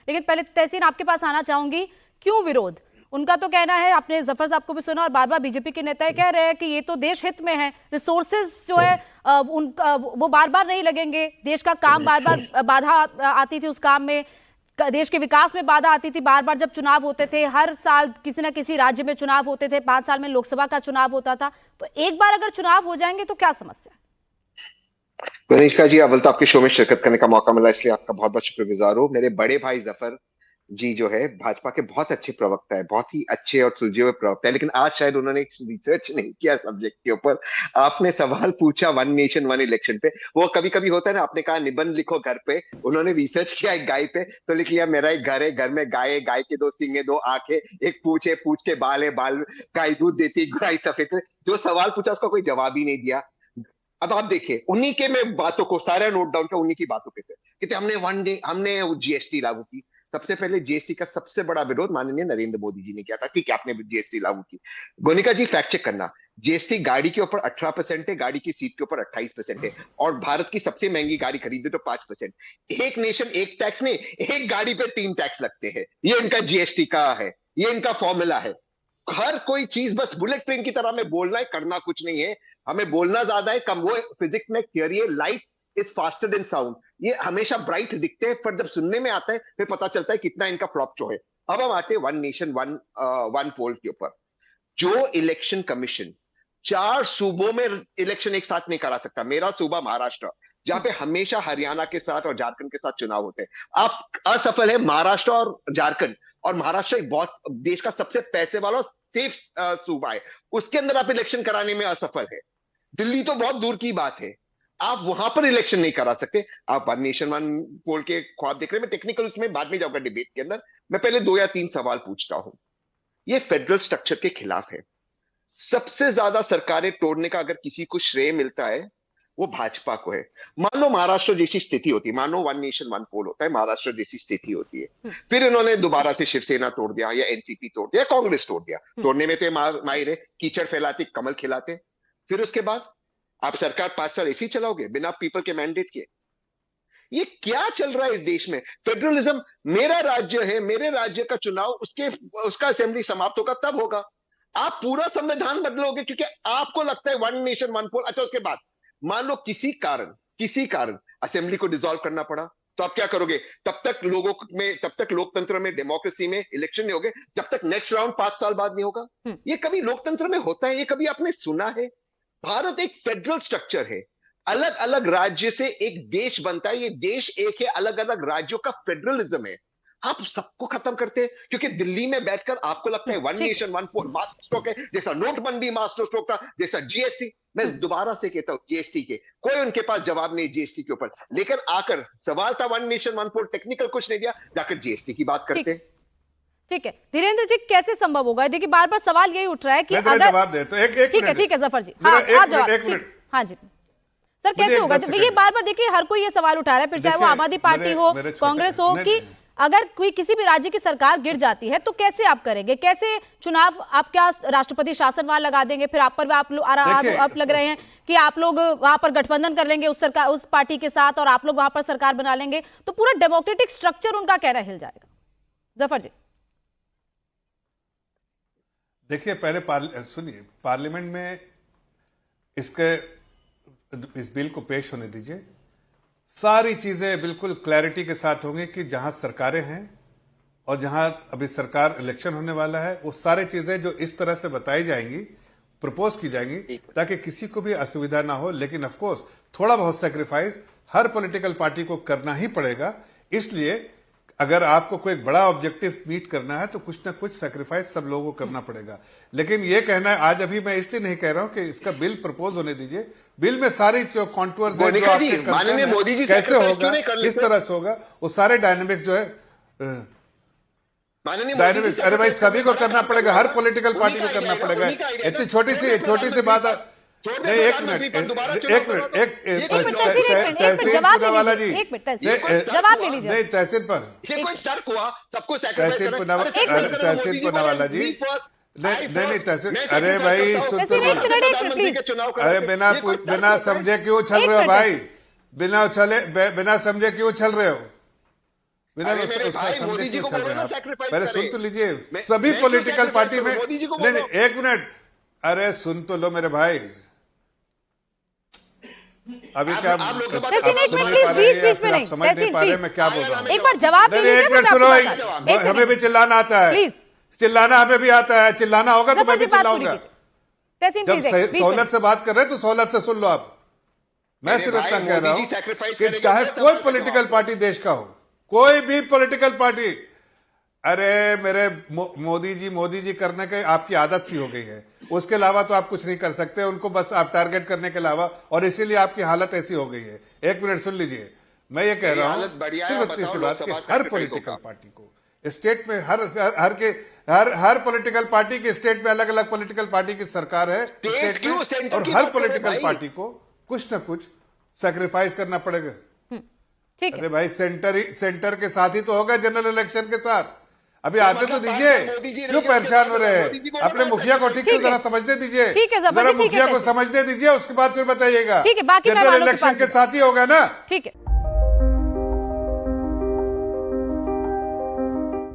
लेकिन पहले तहसीन आपके पास आना चाहूंगी, क्यों विरोध? उनका तो कहना है, आपने जफर साहब को भी सुना और बार बार बीजेपी के नेता कह रहे हैं कि ये तो देश हित में है, रिसोर्सेज जो है उनका वो बार बार नहीं लगेंगे, देश का काम बार बार बाधा आती थी उस काम में, देश के विकास में बाधा आती थी, बार बार जब चुनाव होते थे, हर साल किसी ना किसी राज्य में चुनाव होते थे, 5 साल में लोकसभा का चुनाव होता था, तो एक बार अगर चुनाव हो जाएंगे तो क्या समस्या है? गणेशिका जी, अव्वल तो आपके शो में शिरकत करने का मौका मिला, इसलिए आपका बहुत बहुत शुक्रगुजार हूँ। मेरे बड़े भाई जफर जी जो है भाजपा के बहुत अच्छे प्रवक्ता है, बहुत ही अच्छे और सुलझे हुए प्रवक्ता है, लेकिन आज शायद उन्होंने रिसर्च नहीं किया सब्जेक्ट के ऊपर। आपने सवाल पूछा वन नेशन वन इलेक्शन पे, वो कभी कभी होता है ना, आपने कहा निबंध लिखो घर पे, उन्होंने रिसर्च किया एक गाय पे, तो लिख लिया मेरा एक घर है, घर में गाय है, गाय के 2 सींग है, 2 आंखें, एक पूछ है, पूछ के बाल है, बाल गाय दूध देती है, गाय सफेद है। जो सवाल पूछा उसका कोई जवाब ही नहीं दिया। अब आप देखिए, उन्हीं के मैं बातों को सारा नोट डाउन किया, उन्हीं की बातों पे थे, कहते हमने जीएसटी लागू की। सबसे पहले जीएसटी का सबसे बड़ा विरोध माननीय नरेंद्र मोदी जी ने किया था कि क्या आपने जीएसटी लागू की। गोनिका जी फैक्ट चेक करना, जीएसटी गाड़ी के ऊपर 18% है, गाड़ी की सीट के ऊपर 28% है, और भारत की सबसे महंगी गाड़ी खरीदे तो 5%। एक नेशन एक टैक्स नहीं, एक गाड़ी पे 3 टैक्स लगते हैं, ये इनका जीएसटी का है, ये इनका फॉर्मूला है। हर कोई चीज बस बुलेट ट्रेन की तरह में बोलना है, करना कुछ नहीं है। हमें बोलना ज्यादा है, कम। वो फिजिक्स में थियरी है, light is faster than sound. ये हमेशा ब्राइट दिखते हैं, पर जब सुनने में आता है फिर पता चलता है कितना इनका फ्लॉप शो है। अब हम आते हैं वन नेशन वन पोल के ऊपर। जो इलेक्शन कमीशन 4 सूबों में इलेक्शन एक साथ नहीं करा सकता, मेरा सूबा महाराष्ट्र, जहां पे हमेशा हरियाणा के साथ और झारखंड के साथ चुनाव होते हैं, आप असफल है। महाराष्ट्र और झारखंड, और महाराष्ट्र एक बहुत देश का सबसे पैसे वाला और सेफ सूबा है, उसके अंदर आप इलेक्शन कराने में असफल है। दिल्ली तो बहुत दूर की बात है, आप वहां पर इलेक्शन नहीं करा सकते। आप वन नेशन वन पोल के ख्वाब देख रहे हैं, मैं टेक्निकल उसमें बाद में जाऊंगा डिबेट के अंदर। मैं पहले 2 या 3 सवाल पूछता हूं। ये फेडरल स्ट्रक्चर के खिलाफ है। सबसे ज्यादा सरकारें तोड़ने का अगर किसी को श्रेय मिलता है, वो भाजपा को है। मान लो महाराष्ट्र जैसी स्थिति होती है, मान लो वन नेशन वन पोल होता है, महाराष्ट्र जैसी स्थिति होती है, फिर इन्होंने दोबारा से शिवसेना तोड़ दिया, या एनसीपी तोड़ दिया, कांग्रेस तोड़ दिया, तोड़ने में तो माहिर है, कीचड़ फैलाते कमल खिलाते। फिर उसके बाद आप सरकार 5 साल ऐसी चलाओगे बिना पीपल के मैंडेट के? ये क्या चल रहा है इस देश में? फेडरलिज्म, मेरा राज्य है, मेरे राज्य का चुनाव उसका असेंबली समाप्त होगा तब होगा। आप पूरा संविधान बदलोगे क्योंकि आपको लगता है वन नेशन वन पोल। अच्छा, उसके बाद मान लो किसी कारण असेंबली को डिसॉल्व करना पड़ा, तो आप क्या करोगे? तब तक लोकतंत्र में, डेमोक्रेसी में इलेक्शन नहीं होगे, जब तक नेक्स्ट राउंड 5 साल बाद नहीं होगा। ये कभी लोकतंत्र में होता है? ये कभी आपने सुना है? भारत एक फेडरल स्ट्रक्चर है, अलग अलग राज्य से एक देश बनता है, ये देश एक है, अलग अलग राज्यों का फेडरलिज्म है। आप सबको खत्म करते हैं क्योंकि दिल्ली में बैठकर आपको लगता है वन नेशन वन पोल मास्टर स्ट्रोक है, जैसा नोटबंदी मास्टर स्ट्रोक था, जैसा जीएसटी। मैं दोबारा से कहता हूं, जीएसटी के कोई उनके पास जवाब नहीं, जीएसटी के ऊपर। लेकिन आकर सवाल था वन नेशन वन पोल, टेक्निकल कुछ नहीं दिया, जाकर जीएसटी की बात करते हैं। ठीक है धीरेन्द्र जी, कैसे संभव होगा? देखिए बार बार सवाल यही उठ रहा है कि अगर जवाब दे तो एक ठीक है जफर जी, हाँ आप जवाब। हाँ जी सर, कैसे होगा? ये बार बार देखिए हर कोई ये सवाल उठा रहा है, फिर चाहे वो आम आदमी पार्टी हो, कांग्रेस हो, कि अगर कोई किसी भी राज्य की सरकार गिर जाती है तो कैसे आप करेंगे? कैसे चुनाव? आप क्या राष्ट्रपति शासन वहां लगा देंगे? फिर आप पर आप लग रहे हैं कि आप लोग वहां पर गठबंधन कर लेंगे उस पार्टी के साथ और आप लोग वहां पर सरकार बना लेंगे, तो पूरा डेमोक्रेटिक स्ट्रक्चर उनका कहना हिल जाएगा। जफर जी देखिए, पहले सुनिए, पार्लियामेंट में इस बिल को पेश होने दीजिए। सारी चीजें बिल्कुल क्लैरिटी के साथ होंगी कि जहां सरकारें हैं और जहां अभी सरकार इलेक्शन होने वाला है, वो सारी चीजें जो इस तरह से बताई जाएंगी, प्रपोज की जाएंगी, ताकि किसी को भी असुविधा ना हो। लेकिन ऑफ कोर्स थोड़ा बहुत सेक्रीफाइस हर पॉलिटिकल पार्टी को करना ही पड़ेगा। इसलिए अगर आपको कोई बड़ा ऑब्जेक्टिव मीट करना है तो कुछ ना कुछ सैक्रिफाइस सब लोगों को करना पड़ेगा। लेकिन ये कहना है, आज अभी मैं इसलिए नहीं कह रहा हूं कि इसका बिल प्रपोज होने दीजिए। बिल में सारी जो कॉन्टूअर्स है, जो आपके कंसर्न है, कैसे होगा, किस तरह से होगा, वो सारे डायनेमिक्स जो है डायनेमिक्स, अरे भाई सभी को करना पड़ेगा, हर पॉलिटिकल पार्टी को करना पड़ेगा। इतनी छोटी सी बात है। नहीं, एक मिनट, तहसीन पूनावाला जी, जवाब ले लीजिए। नहीं, तहसीन पर तहसीन पूनावाला जी, नहीं तहसीन, अरे भाई सुन तो, अरे बिना समझे क्यों उछल रहे हो भाई? बिना समझे क्यों उछल रहे हो? बिना मेरे भाई, मोदी जी को चल बोलो रहे ना हैं आप। sacrifice पहले करें। सुन तो लीजिए, मैं- सभी मैं क्यों पॉलिटिकल sacrifice पार्टी करूं? में, मोदी जी को नहीं बोलो। नहीं, एक मिनट, अरे सुन तो लो मेरे भाई, अभी क्या आप लोकसभा तहसीन, आप एक सुन मिनट नहीं प्लीज, पा रहे बीच हैं, बीच में नहीं, समझ नहीं तहसीन पा रहे प्लीज मैं क्या बोल रहा हूँ। एक बार जवाब दे नहीं, लीजिए, एक फिर मिनट मैं सुनो, आपको बताता हूं। एक हमें भी सेकंड चिल्लाना आता है, प्लीज, चिल्लाना हमें भी आता है, चिल्लाना होगा तो जफर मैं जी भी बात पूरी चिल्लाऊंगा। कीजिए। तहसीन जब प्लीज, बीच में सहूलत से बात कर रहे हैं तो सहूलत से सुन लो आप। मैं मेरे सिर्फ भाई, इतना कह रहा मोदी हूं जी sacrifice कि करेंगे, चाहे मैं कोई सवाल का पॉलिटिकल जवाब पार्टी देश का हो, कोई भी पॉलिटिकल पार्टी, अरे मेरे मोदी जी करने के आपकी आदत सी हो गई है, उसके अलावा तो आप कुछ नहीं कर सकते, उनको बस आप टारगेट करने के अलावा, और इसीलिए आपकी हालत ऐसी हो गई है। एक मिनट सुन लीजिए, मैं ये कह मेरी रहा हूं हालत बढ़िया है, सिर्फ इतनी बताओ सी बात कि लोकसभा हर sacrifice पॉलिटिकल होगा। पार्टी को स्टेट में हर पॉलिटिकल पार्टी की स्टेट में अलग अलग पॉलिटिकल पार्टी की सरकार है स्टेट क्यों? में, सेंटर और की हर बात कर रहे हैं पॉलिटिकल भाई। पार्टी को कुछ ना कुछ सैक्रिफाइस करना पड़ेगा। ठीक है। अरे भाई, सेंटर के साथ ही तो होगा जनरल इलेक्शन के साथ। अभी तो आते तो मतलब दीजिए, मोदी जी क्यों रही है, परेशान हो उसके रहे बाद हैं? मोदी जी को अपने बोला मुखिया को ठीक से ठीक है। जरा समझने दीजिए, ठीक है, जफर जरा जी, ठीक है, मुखिया को तहसीन। समझने दीजिए, उसके बाद फिर बताइएगा। ठीक है, बाकी मैं जनरल वालों के इलेक्शन पास के साथ ही होगा ना। ठीक है।